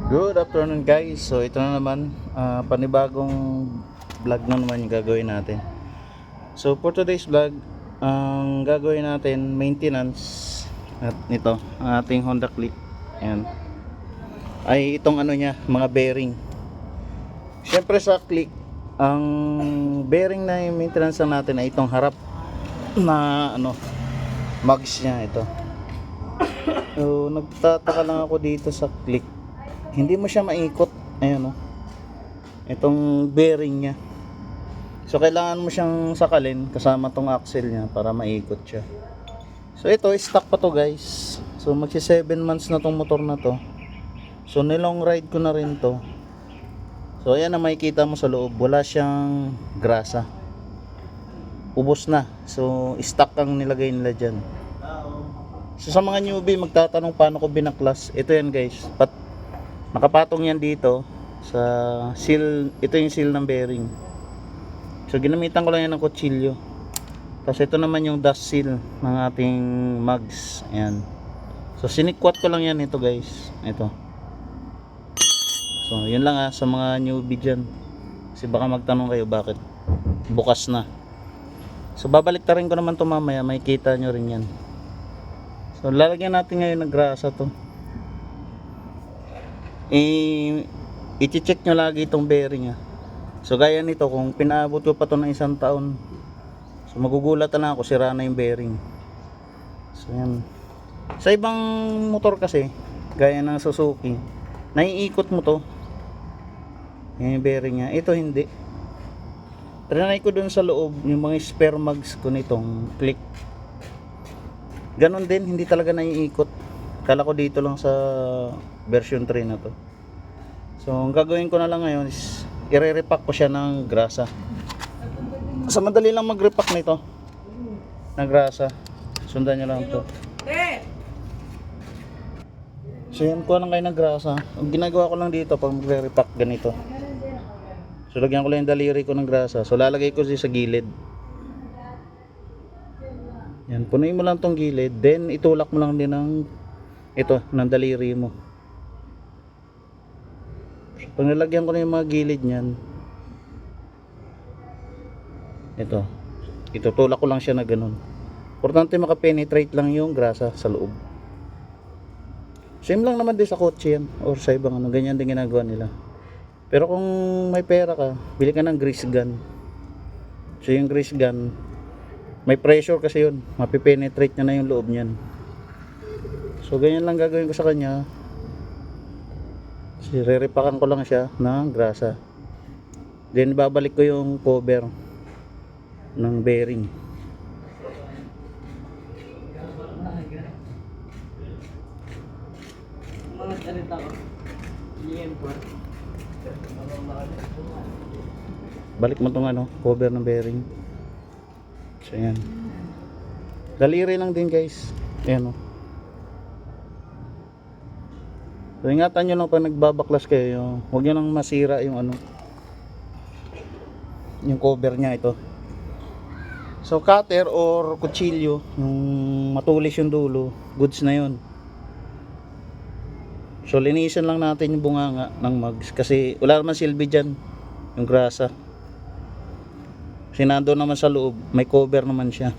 Good afternoon guys. So ito na naman, panibagong vlog na naman yung gagawin natin. So for today's vlog, ang gagawin natin maintenance at nito, ang ating Honda Click. Ayan. Ay itong ano niya, mga bearing. Siyempre sa Click, ang bearing na yung maintenance natin ay itong harap na ano, mags niya ito. So nagtataka lang ako dito sa Click. Hindi mo siya maikot. Ayan o. Itong bearing nya. So kailangan mo siyang sakalin kasama tong axle nya para maikot siya. So ito stock pa to guys. So magsi 7 months na tong motor na to. So nilong ride ko na rin to. So ayan na makikita mo sa loob. Wala siyang grasa. Ubos na. So stock ang nilagay nila dyan. So sa mga newbie magtatanong paano ko binaklas. Ito yan guys. Nakapatong yan dito sa seal. Ito yung seal ng bearing. So ginamitan ko lang yan ng kutsilyo. Tapos ito naman yung dust seal ng ating mags. Ayan. So sinikwat ko lang yan ito guys. Ito. So yun lang sa mga newbie dyan. Kasi baka magtanong kayo bakit bukas na. So babalik ta rin ko naman to mamaya. Makikita nyo rin yan. So lalagyan natin ngayon ng grasa to. I-check nyo lagi itong bearing So gaya nito, kung pinaabot ko pa to ng 1 taon, so magugulat na ako, sira na yung bearing. So yan. Sa ibang motor kasi, gaya ng Suzuki, naiikot mo to. Yan yung bearing nya. Ito hindi. Trinay ko dun sa loob yung mga spare mags ko nitong Click. Ganon din, hindi talaga naiikot. Kala ko dito lang sa version 3 na to. So ang gagawin ko na lang ngayon is i-repack ko siya ng grasa. Sa madali lang mag-repack nito ng grasa. Sundan nyo lang to. So yan, kuha lang kayo ng grasa. Ang ginagawa ko lang dito pag mag-repack ganito. So lagyan ko lang yung daliri ko ng grasa. So lalagay ko siya sa gilid. Yan, punuin mo lang tong gilid. Then itulak mo lang din ng ito, ng daliri mo. Pag nalagyan ko na yung mga gilid nyan, ito, itutulak ko lang siya na ganun. Importante makapenetrate lang yung grasa sa loob. Same lang naman din sa kotse yan, or sa ibang ano, ganyan din ginagawa nila. Pero kung may pera ka, bili ka ng grease gun. So yung grease gun, may pressure kasi yun, mapipenetrate na yung loob nyan. So ganyan lang gagawin ko sa kanya. Re-repakan ko lang siya ng grasa. Then babalik ko yung cover ng bearing. Balik mo tong ano, cover ng bearing. So yan. Daliri lang din guys. Ayan o. So ingatan nyo lang pag nagbabaklas kayo, huwag nyo lang masira yung ano, yung cover nya ito. So cutter or kutsilyo, yung matulis yung dulo, goods na yun. So linisan lang natin yung bunganga ng mags kasi wala naman silbi dyan yung grasa. Sinando naman sa loob, may cover naman siya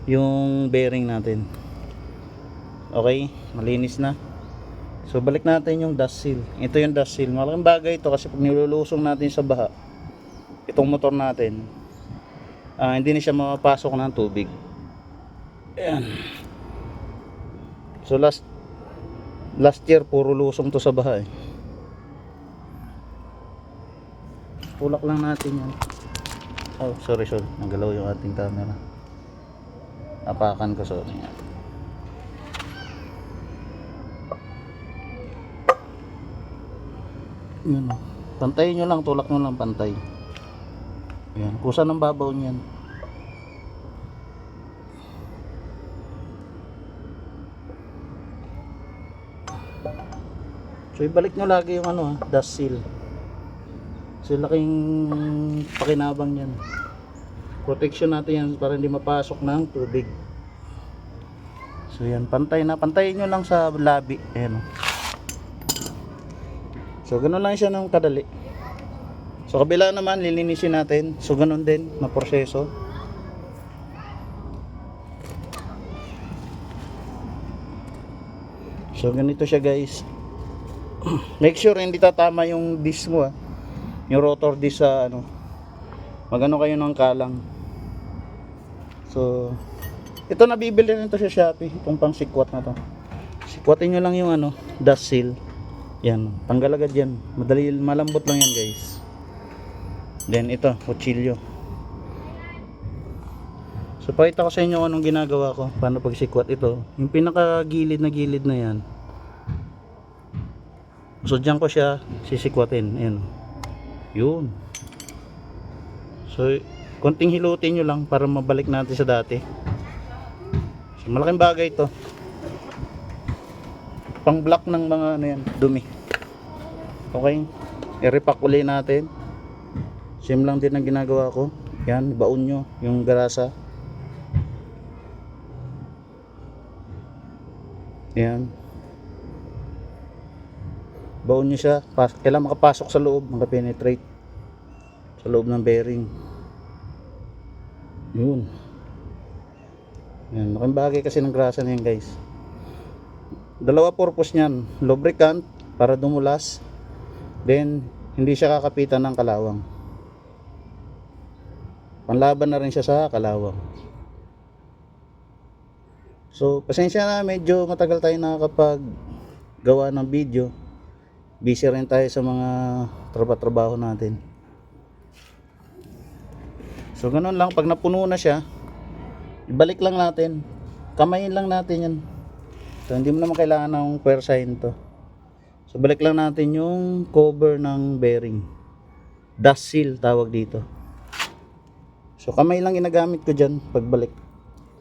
yung bearing natin. Okay, malinis na. So balik natin yung dust seal. Ito yung dust seal. Malaking bagay ito kasi pag nilulusong natin sa baha, itong motor natin, hindi na siya mapapasok ng tubig. Ayan. So last year puro lusong to sa baha Tulak lang natin yan. Oh sorry, nagalaw yung ating camera. Apakan ko, sorry. Yun, pantayin nyo lang, tulak nyo lang pantay. Ayan, kusa ng babaw nyan. So ibalik nyo lagi yung ano, dust seal. So laking pakinabang yan. Protection natin yan para hindi mapasok ng tubig. So yan, pantay na, pantayin nyo lang sa labi. Ayan o. So ganun lang siya ng kadali. So kabila naman lilinisin natin. So ganun din na proseso. So ganito siya guys. Make sure hindi tatama yung disc mo yung rotor disc sa ano. Magano kayo ng kalang. So ito nabibili rin to sa Shopee, itong pang sikwat na to. Sikwatin nyo lang yung ano, dust seal. Yan, tanggal agad yan. Madali, malambot lang yan guys. Then ito, kutsilyo. So pakita ko sa inyo anong ginagawa ko paano pagsikwat ito. Yung pinaka gilid na yan. So dyan ko siya sisikwatin. Ayan. Yun. So konting hilutin nyo lang para mabalik natin sa dati. So malaking bagay ito. Pang block ng mga ano yan, dumi. Okay. I-repack uli natin. Same lang din ang ginagawa ko. Yan, baon nyo yung garasa. Yan. Baon nyo siya. Kailangan makapasok sa loob, makapenetrate sa loob ng bearing. Yun. Yan, malaking bagay kasi ng grasa na yan guys. Dalawa purpose niyan. Lubricant para dumulas. Then hindi siya kakapitan ng kalawang. Panlaban na rin siya sa kalawang. So pasensya na, medyo matagal tayo nakakapag gawa ng video. Busy rin tayo sa mga trabaho natin. So ganun lang, pag napuno na siya, ibalik lang natin. Kamayin lang natin yan. So hindi mo naman kailangan ng puwersahin to. So balik lang natin yung cover ng bearing. Dust seal tawag dito. So kamay lang ginagamit ko dyan pagbalik.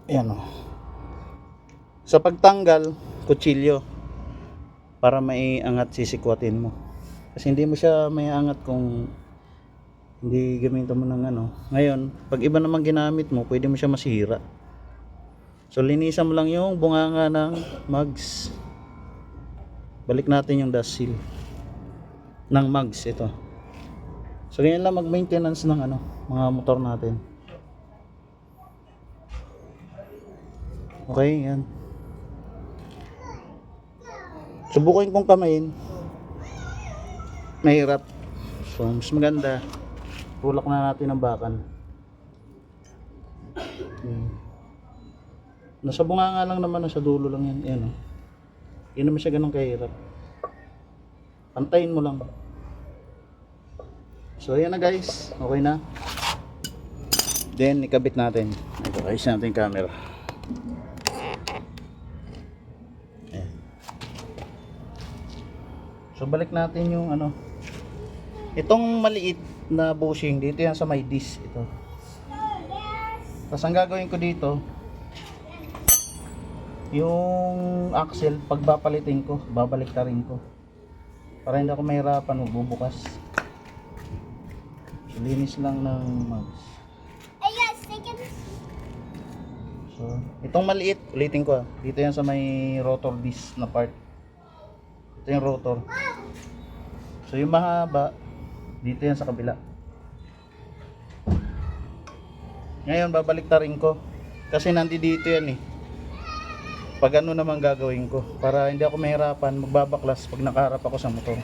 Ayan o. Sa pagtanggal, kutsilyo. Para maiangat sisikwatin mo. Kasi hindi mo siya maiangat kung hindi gamitin mo ng ano. Ngayon, pag iba naman ginamit mo, pwede mo siya masira. So linisan mo lang yung bunganga ng mugs. Balik natin yung dust seal ng mugs ito. So ganyan lang mag-maintenance ng ano, mga motor natin. Okay, yan. Subukin kong kamayin. Mahirap. So mas maganda, tulak na natin ang bakal. Nasa bunganga lang naman, nasa dulo lang yan. Ayan, hindi naman siya ganun kahirap. Pantayin mo lang. So ayan na guys, okay na. Then ikabit natin. Ito, ayos natin yung camera. Ayan. So balik natin yung ano. Itong maliit na bushing dito yan sa may disc ito. Tapos ang gagawin ko dito, yung axle pagbabalitin ko, babaliktarin ko para hindi ako mahirapan magbubukas. So, linis lang ng mugs. So itong maliit, ulitin ko dito yan sa may rotor disc na part. Ito yung rotor. So yung mahaba dito yan sa kabila. Ngayon babaliktarin ko kasi nandito yan pag ano naman gagawin ko para hindi ako mahirapan magbabaklas pag nakaharap ako sa motor.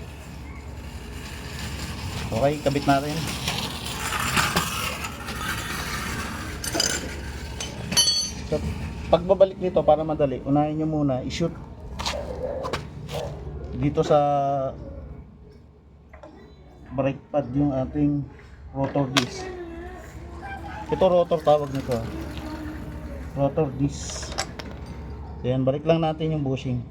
Okay, kabit natin. So pagbabalik nito para madali, unahin nyo muna i-shoot dito sa brake pad yung ating rotor disc. Ito rotor tawag nito. Rotor disc. Ayan, balik lang natin yung bushing.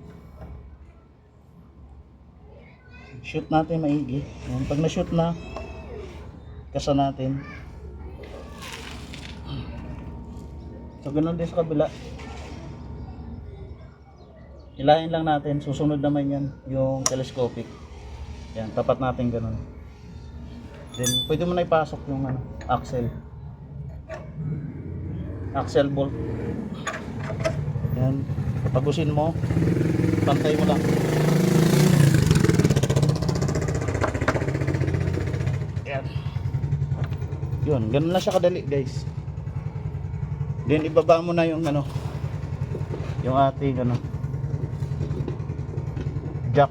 Shoot natin maigi. Ayan, pag na-shoot na, kasa natin. So, ganun din sa kabila. Hilahin lang natin. Susunod naman yan, yung telescopic. Ayan, tapat natin ganun. Then, pwede mo na ipasok yung axle. Axle bolt. Ayan. Pagusin mo, pantay mo lang. Yun, ganun lang siya kadali guys. Then ibaba mo na yung ano, yung ating ano, jack.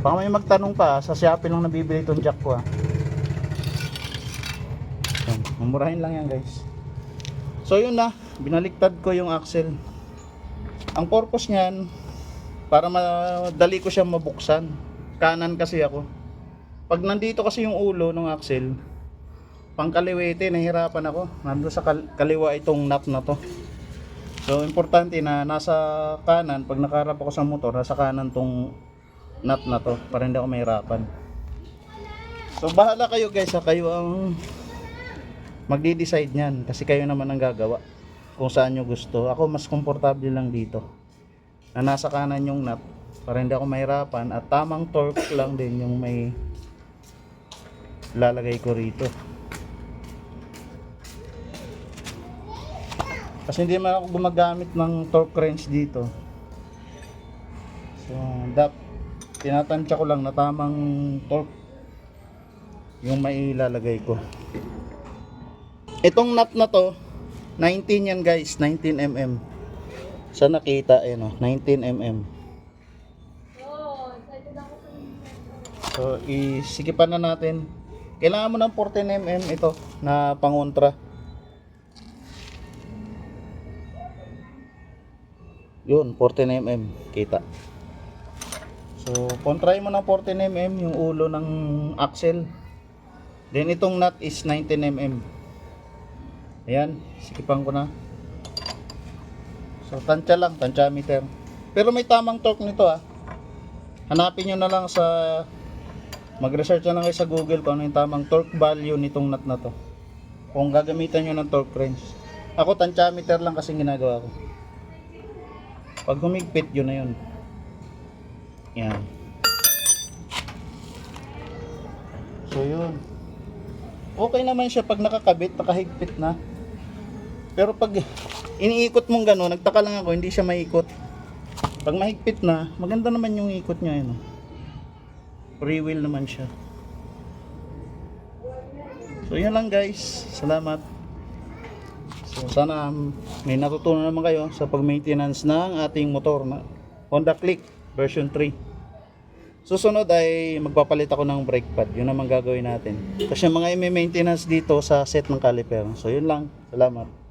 Baka may magtanong pa, sa Shopee lang nabibili itong jack ko. Yan, mamurahin lang yan guys. So yun na, binaliktad ko yung axle. Ang purpose niyan, para madali ko siya mabuksan. Kanan kasi ako. Pag nandito kasi yung ulo ng axle, pang kaliwete, nahihirapan ako. Nandun sa kaliwa itong nut na to. So importante na nasa kanan, pag nakaharap ako sa motor, nasa kanan tong nut na to, para hindi ako mahirapan. So bahala kayo guys, kayo ang magdi-decide niyan, kasi kayo naman ang gagawa kung saan nyo gusto. Ako mas komportable lang dito na nasa kanan yung nut, para hindi ako mahirapan, at tamang torque lang din yung may lalagay ko rito. Kasi hindi man ako gumagamit ng torque wrench dito. So tinatansya ko lang na tamang torque yung may ilalagay ko. Itong nut na to 19 yan guys, 19mm. Sa nakita eh no, 19mm. So isikipan na natin. Kailangan mo ng 14mm ito na pangontra. Yun, 14mm kita. So kontrahin mo ng 14mm yung ulo ng axle. Then itong nut is 19mm. Ayan, sikipan ko na. So tansya lang, tansyameter. Pero may tamang torque nito Hanapin nyo na lang sa, mag-research na lang kayo sa Google kung ano yung tamang torque value nitong nut na to, kung gagamitan nyo ng torque wrench. Ako tansyameter lang kasi ginagawa ko. Pag humigpit, yun na yun. Yan. So yun, okay naman siya pag nakakabit, nakahigpit na. Pero pag iniikot mong gano'n, nagtaka lang ako, hindi siya maikot. Pag mahigpit na, maganda naman yung ikot niya yun. Free wheel naman siya. So yun lang guys, salamat. So sana may natutunan naman kayo sa pag-maintenance ng ating motor na Honda Click version 3. Susunod ay magpapalit ako ng brake pad. Yun naman gagawin natin. Kasi yung mga i-maintenance dito sa set ng caliper. So yun lang. Salamat.